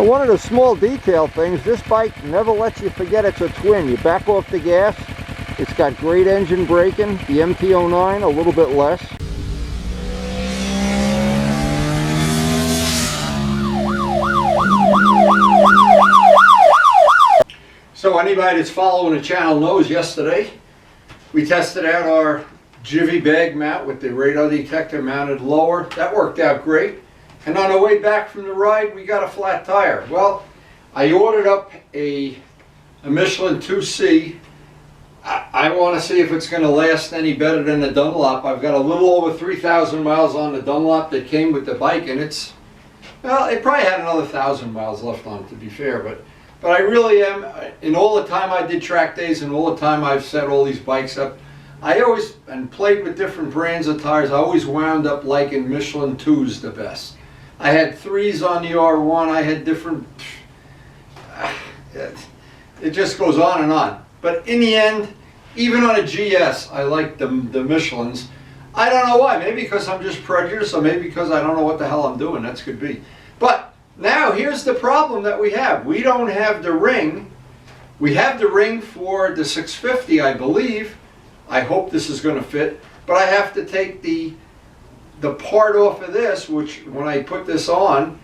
Now, one of the small detail things, this bike never lets you forget it's a twin. You back off the gas, it's got great engine braking. The MT-09 a little bit less. So anybody that's following the channel knows yesterday we tested out our Jivy bag mount with the radar detector mounted lower. That worked out great. And on the way back from the ride, we got a flat tire. Well, I ordered up a Michelin 2C. I want to see if it's going to last any better than the Dunlop. I've got a little over 3,000 miles on the Dunlop that came with the bike, and it's, well, it probably had another 1,000 miles left on it, to be fair, but I really am, in all the time I did track days and all the time I've set all these bikes up, I always, and played with different brands of tires, I always wound up liking Michelin 2s the best. I had 3s on the R1, I had different, it just goes on and on. But in the end, even on a GS, I like the Michelins. I don't know why, maybe because I'm just prejudiced, or maybe because I don't know what the hell I'm doing, that could be. But now here's the problem that we have. We don't have the ring. We have the ring for the 650, I believe. I hope this is going to fit, but I have to take the part off of this, which when I put this on,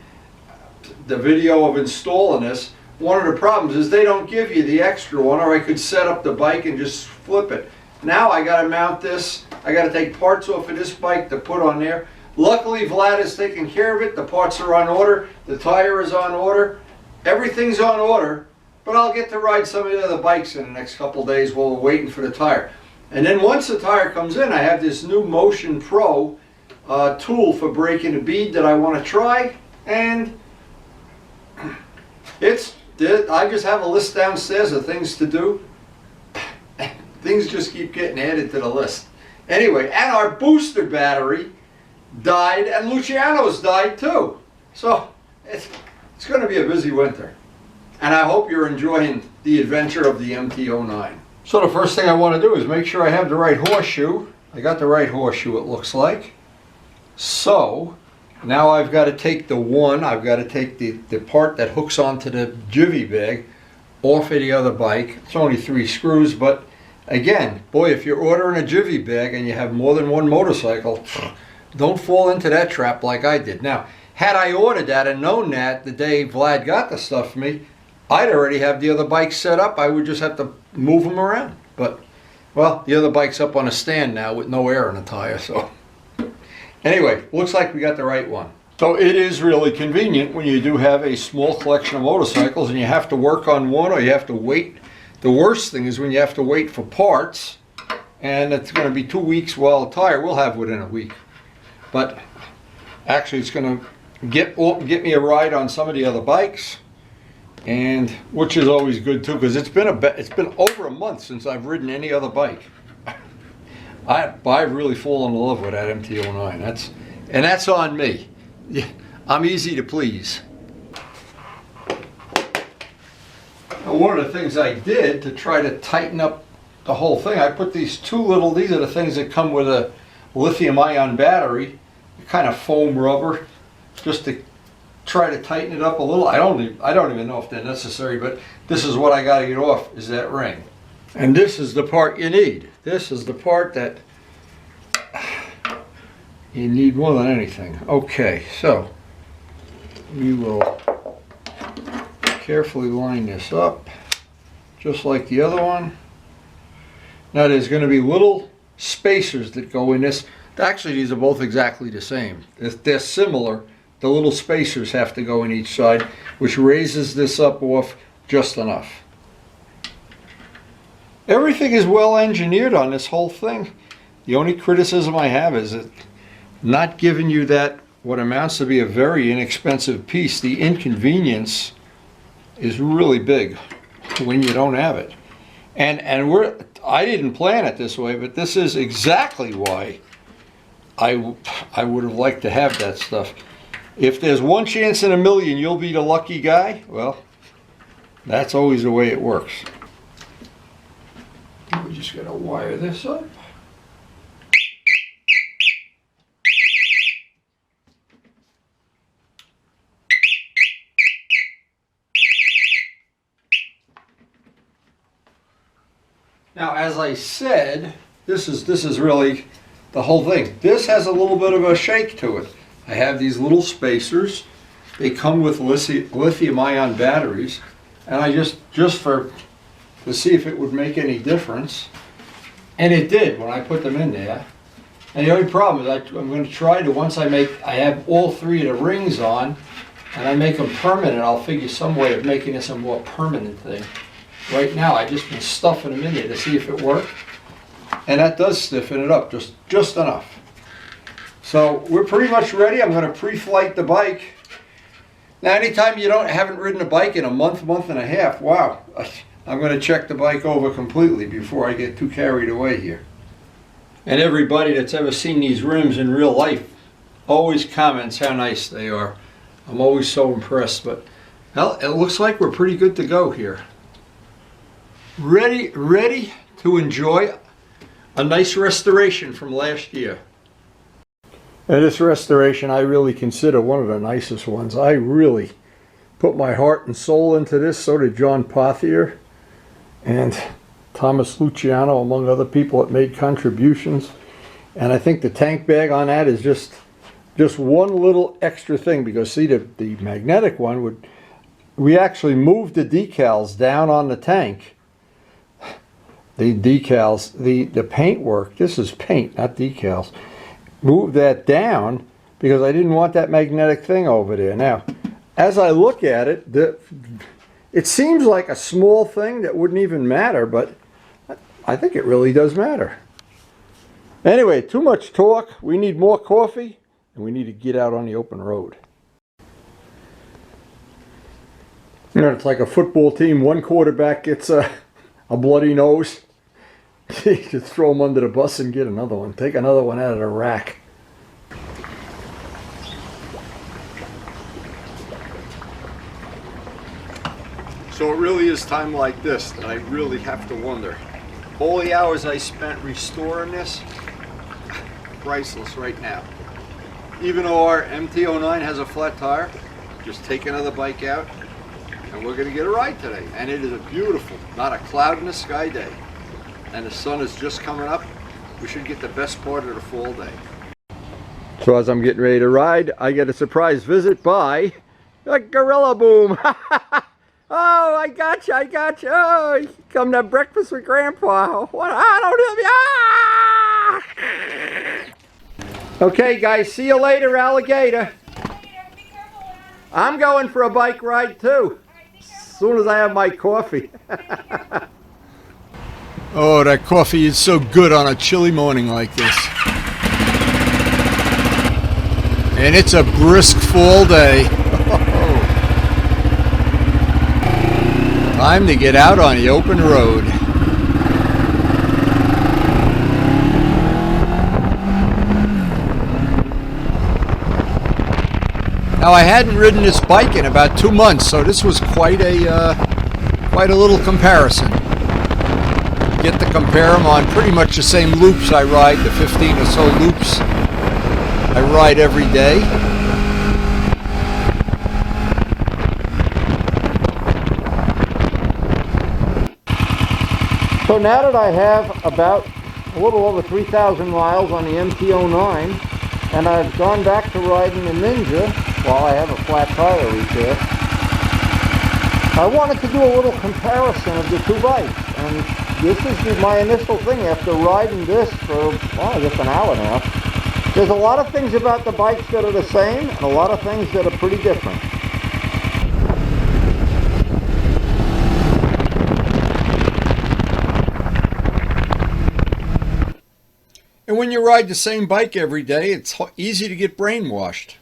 the video of installing this, one of the problems is they don't give you the extra one, or I could set up the bike and just flip it. Now I got to mount this. I got to take parts off of this bike to put on there. Luckily, Vlad is taking care of it. The parts are on order. The tire is on order. Everything's on order, but I'll get to ride some of the other bikes in the next couple days while we're waiting for the tire. And then once the tire comes in, I have this new Motion Pro tool for breaking a bead that I want to try, and I just have a list downstairs of things to do. Things just keep getting added to the list. Anyway, and our booster battery died, and Luciano's died too. So it's going to be a busy winter. And I hope you're enjoying the adventure of the MT-09. So the first thing I want to do is make sure I have the right horseshoe. I got the right horseshoe, it looks like. So now I've got to take I've got to take the part that hooks onto the Jivy bag off of the other bike. It's only 3 screws, but again, boy, if you're ordering a Jivy bag and you have more than one motorcycle, don't fall into that trap like I did. Now, had I ordered that and known that the day Vlad got the stuff for me, I'd already have the other bike set up. I would just have to move them around. But, well, the other bike's up on a stand now with no air in the tire, so. Anyway, looks like we got the right one. So it is really convenient when you do have a small collection of motorcycles and you have to work on one or you have to wait. The worst thing is when you have to wait for parts, and it's going to be 2 weeks. Well, a tire we'll have within a week. But actually it's going to get me a ride on some of the other bikes, and which is always good too, because it's been over a month since I've ridden any other bike. I've really fallen in love with that MT-09. That's on me. I'm easy to please. Now, one of the things I did to try to tighten up the whole thing, I put these these are the things that come with a lithium-ion battery, kind of foam rubber, just to try to tighten it up a little. I don't even know if they're necessary, but this is what I got to get off, is that ring. And this is the part you need. This is the part that you need more than anything. Okay, so we will carefully line this up, just like the other one. Now there's going to be little spacers that go in this. Actually, these are both exactly the same. They're similar. The little spacers have to go in each side, which raises this up off just enough. Everything is well engineered on this whole thing. The only criticism I have is that not giving you that, what amounts to be a very inexpensive piece. The inconvenience is really big when you don't have it. And I didn't plan it this way, but this is exactly why I would have liked to have that stuff. If there's one chance in a million you'll be the lucky guy, well, that's always the way it works. We're just going to wire this up. Now, as I said, this is really the whole thing. This has a little bit of a shake to it. I have these little spacers. They come with lithium-ion batteries, and I just to see if it would make any difference, and it did when I put them in there. And the only problem is I'm going to try to, once I have all three of the rings on, and I make them permanent, I'll figure some way of making this a more permanent thing. Right now, I've just been stuffing them in there to see if it worked, and that does stiffen it up just enough. So we're pretty much ready. I'm going to pre-flight the bike. Now, anytime you haven't ridden a bike in a month and a half, wow, I'm going to check the bike over completely before I get too carried away here. And everybody that's ever seen these rims in real life always comments how nice they are. I'm always so impressed, but well, it looks like we're pretty good to go here. Ready to enjoy a nice restoration from last year. And this restoration I really consider one of the nicest ones. I really put my heart and soul into this. So did John Pothier and Thomas Luciano, among other people that made contributions. And I think the tank bag on that is just one little extra thing, because see, the magnetic one we actually moved the decals down on the tank. The decals, the paintwork, this is paint, not decals. Move that down because I didn't want that magnetic thing over there. Now, as I look at it, it seems like a small thing that wouldn't even matter, but I think it really does matter. Anyway, too much talk. We need more coffee, and we need to get out on the open road. You know, it's like a football team. One quarterback gets a bloody nose. You just throw them under the bus and get another one. Take another one out of the rack. So it really is time like this that I really have to wonder. All the hours I spent restoring this, priceless right now. Even though our MT-09 has a flat tire, just take another bike out and we're going to get a ride today. And it is a beautiful, not a cloud in the sky day. And the sun is just coming up. We should get the best part of the fall day. So as I'm getting ready to ride, I get a surprise visit by a Gorilla Boom. Oh, I got you. Oh, you come to breakfast with Grandpa. What? I don't know. Ah! Okay, guys, see you later, alligator. I'm going for a bike ride too, as soon as I have my coffee. Oh, that coffee is so good on a chilly morning like this. And it's a brisk fall day. Time to get out on the open road. Now, I hadn't ridden this bike in about 2 months, so this was quite a little comparison. Get to compare them on pretty much the same loops I ride, the 15 or so loops I ride every day. So now that I have about a little over 3,000 miles on the MT-09, and I've gone back to riding the Ninja while I have a flat tire repair, I wanted to do a little comparison of the two bikes. And this is my initial thing after riding this for, well, I guess an hour now. There's a lot of things about the bikes that are the same, and a lot of things that are pretty different. And when you ride the same bike every day, it's easy to get brainwashed.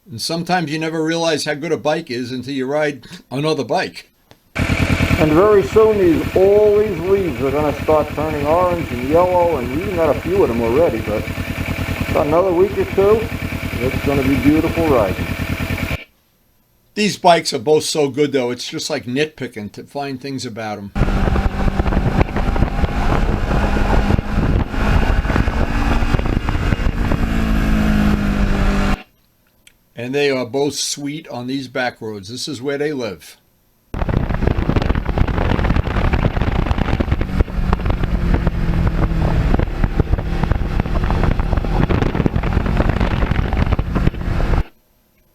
And sometimes you never realize how good a bike is until you ride another bike. And very soon all these leaves are going to start turning orange and yellow, and we even got a few of them already, but about another week or two, it's going to be beautiful riding. These bikes are both so good though, it's just like nitpicking to find things about them. And they are both sweet on these back roads. This is where they live.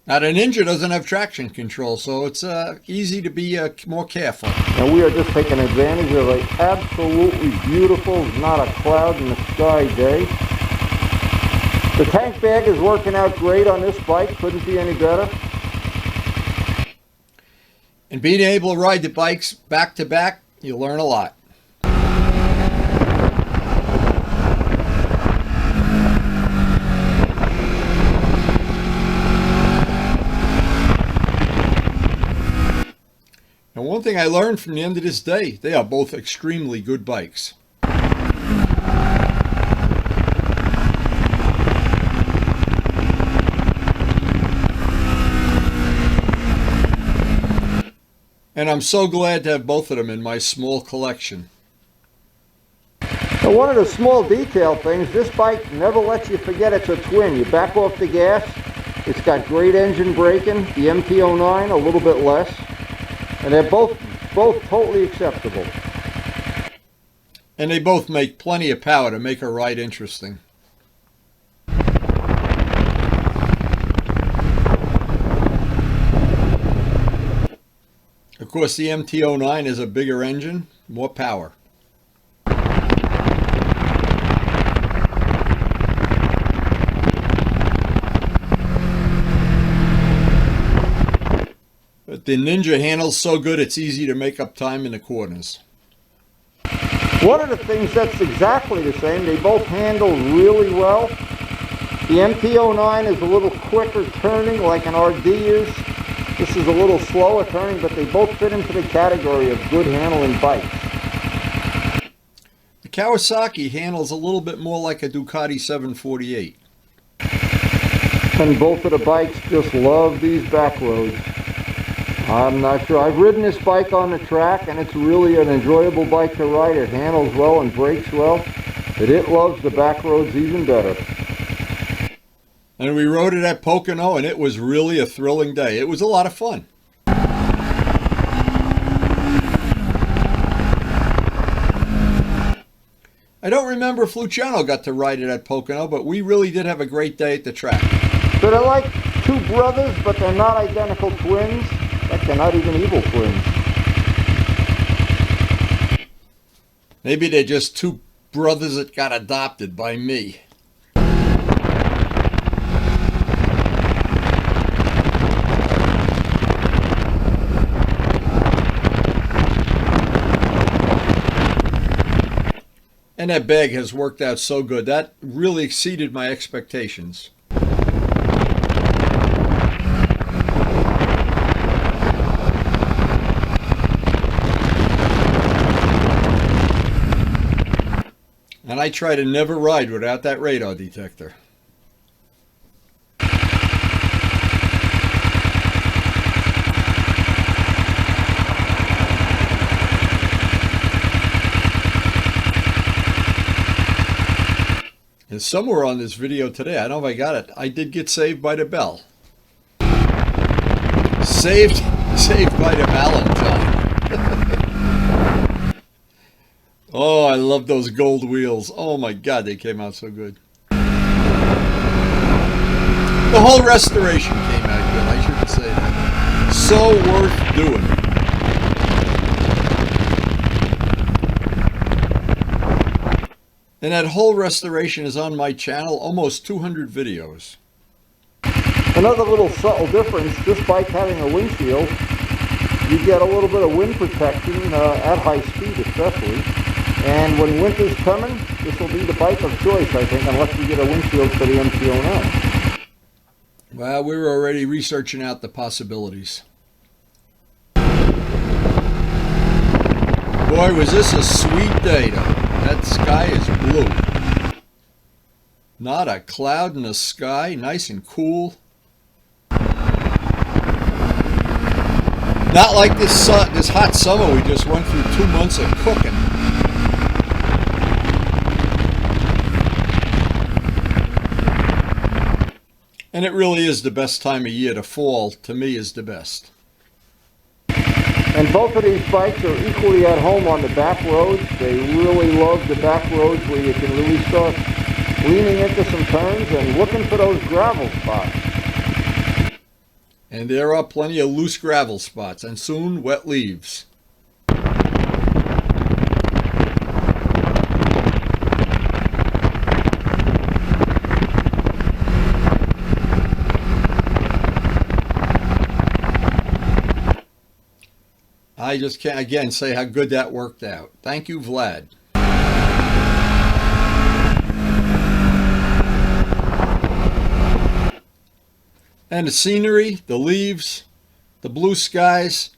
Now, the Ninja doesn't have traction control, so it's easy to be more careful. And we are just taking advantage of an absolutely beautiful, not a cloud in the sky day. The tank bag is working out great on this bike. Couldn't be any better. And being able to ride the bikes back to back, you learn a lot. And one thing I learned from the end of this day, they are both extremely good bikes. And I'm so glad to have both of them in my small collection. Now, one of the small detail things, this bike never lets you forget it's a twin. You back off the gas, it's got great engine braking, the MT-09 a little bit less. And they're both totally acceptable. And they both make plenty of power to make a ride interesting. Of course, the MT-09 is a bigger engine, more power. But the Ninja handles so good it's easy to make up time in the corners. One of the things that's exactly the same, they both handle really well. The MT-09 is a little quicker turning like an RD is. This is a little slower turning, but they both fit into the category of good handling bikes. The Kawasaki handles a little bit more like a Ducati 748. And both of the bikes just love these back roads. I'm not sure. I've ridden this bike on the track, and it's really an enjoyable bike to ride. It handles well and brakes well, but it loves the back roads even better. And we rode it at Pocono, and it was really a thrilling day. It was a lot of fun. I don't remember if Luciano got to ride it at Pocono, but we really did have a great day at the track. So they're like two brothers, but they're not identical twins. Heck, they're not even evil twins. Maybe they're just two brothers that got adopted by me. And that bag has worked out so good. That really exceeded my expectations. And I try to never ride without that radar detector. And somewhere on this video today, I don't know if I got it, I did get saved by the bell. Saved by the Valentine. Oh, I love those gold wheels. Oh my God, they came out so good. The whole restoration came out good, I shouldn't say that. So worth doing. And that whole restoration is on my channel, almost 200 videos. Another little subtle difference, this bike having a windshield, you get a little bit of wind protection at high speed especially. And when winter's coming, this will be the bike of choice, I think, unless we get a windshield for the MT-09. Well, we were already researching out the possibilities. Boy, was this a sweet day, though. That sky is blue. Not a cloud in the sky, nice and cool. Not like this hot summer we just went through 2 months of cooking. And it really is the best time of year. The fall, to me, is the best. And both of these bikes are equally at home on the back roads. They really love the back roads where you can really start leaning into some turns and looking for those gravel spots. And there are plenty of loose gravel spots, and soon wet leaves. I just can't, again, say how good that worked out. Thank you, Vlad. And the scenery, the leaves, the blue skies.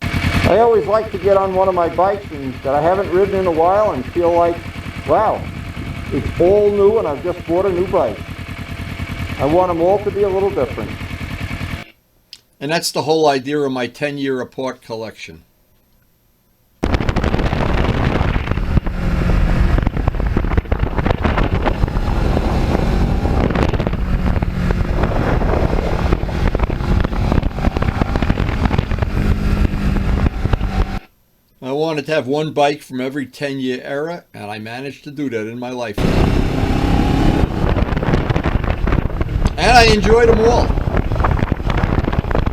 I always like to get on one of my bikes that I haven't ridden in a while and feel like, wow, it's all new and I've just bought a new bike. I want them all to be a little different. And that's the whole idea of my 10-year apart collection. I wanted to have one bike from every 10-year era, and I managed to do that in my life. And I enjoyed them all.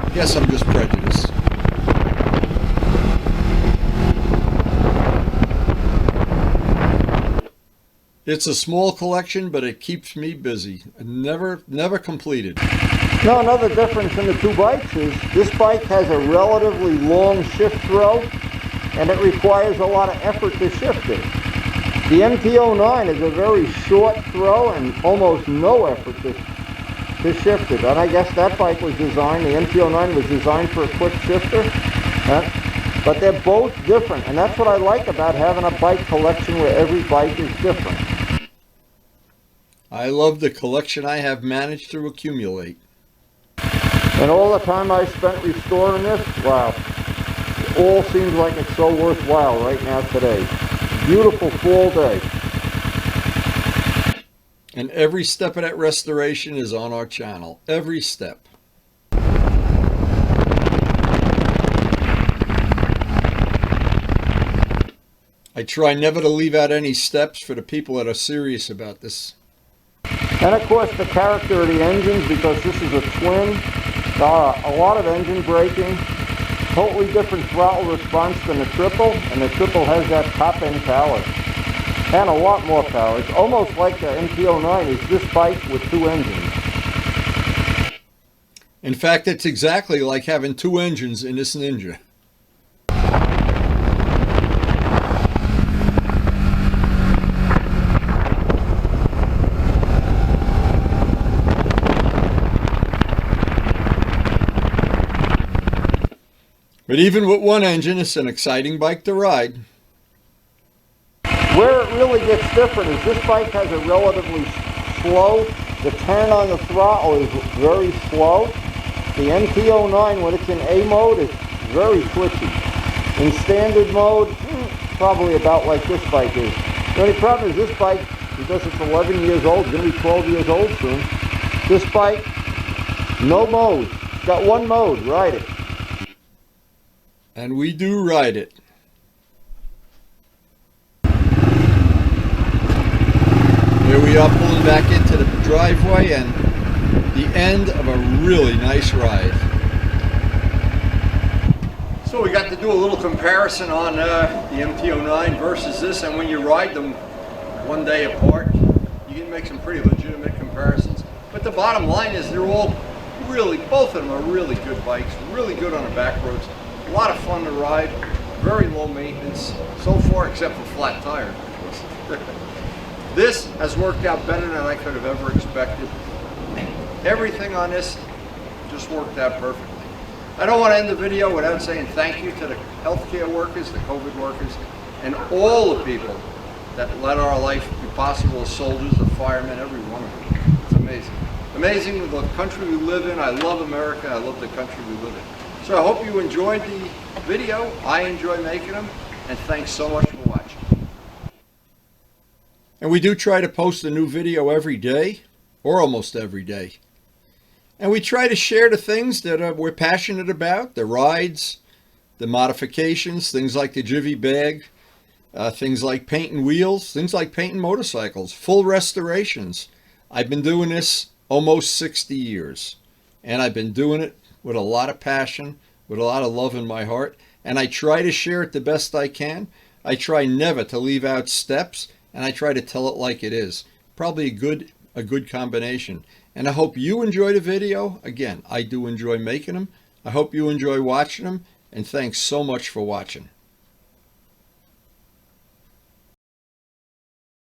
I guess I'm just prejudiced. It's a small collection, but it keeps me busy. Never completed. Now, another difference in the two bikes is this bike has a relatively long shift throw, and it requires a lot of effort to shift it. The MT-09 is a very short throw and almost no effort to shift it. And I guess that bike was designed, the MT-09 was designed for a quick shifter. But they're both different, and that's what I like about having a bike collection where every bike is different. I love the collection I have managed to accumulate. And all the time I spent restoring this, wow. All seems like it's so worthwhile right now today. Beautiful fall day. And every step of that restoration is on our channel. Every step. I try never to leave out any steps for the people that are serious about this. And of course the character of the engines, because this is a twin, a lot of engine braking. Totally different throttle response than the triple, and the triple has that top end power. And a lot more power. It's almost like the MT-09 is this bike with two engines. In fact, it's exactly like having two engines in this Ninja. But even with one engine, it's an exciting bike to ride. Where it really gets different is this bike has a relatively slow, the turn on the throttle is very slow. The MT-09, when it's in A mode, it's very twitchy. In standard mode, probably about like this bike is. The only problem is this bike, because it's 11 years old, it's going to be 12 years old soon. This bike, no mode. It's got one mode, ride it. And we do ride it. Here we are pulling back into the driveway and the end of a really nice ride. So we got to do a little comparison on the MT-09 versus this, and when you ride them one day apart, you can make some pretty legitimate comparisons. But the bottom line is they're all really, both of them are really good bikes, really good on the back roads. A lot of fun to ride, very low maintenance so far, except for flat tires. This has worked out better than I could have ever expected. Everything on this just worked out perfectly. I don't want to end the video without saying thank you to the healthcare workers, the COVID workers, and all the people that let our life be possible, the soldiers, the firemen, every one of them. It's amazing. Amazing the country we live in. I love America. I love the country we live in. So I hope you enjoyed the video. I enjoy making them, and thanks so much for watching. And we do try to post a new video every day, or almost every day. And we try to share the things that we're passionate about, the rides, the modifications, things like the Jivvy bag, things like painting wheels, things like painting motorcycles, full restorations. I've been doing this almost 60 years, and I've been doing it with a lot of passion, with a lot of love in my heart, and I try to share it the best I can. I try never to leave out steps, and I try to tell it like it is. Probably a good combination. And I hope you enjoy the video. Again, I do enjoy making them. I hope you enjoy watching them, and thanks so much for watching.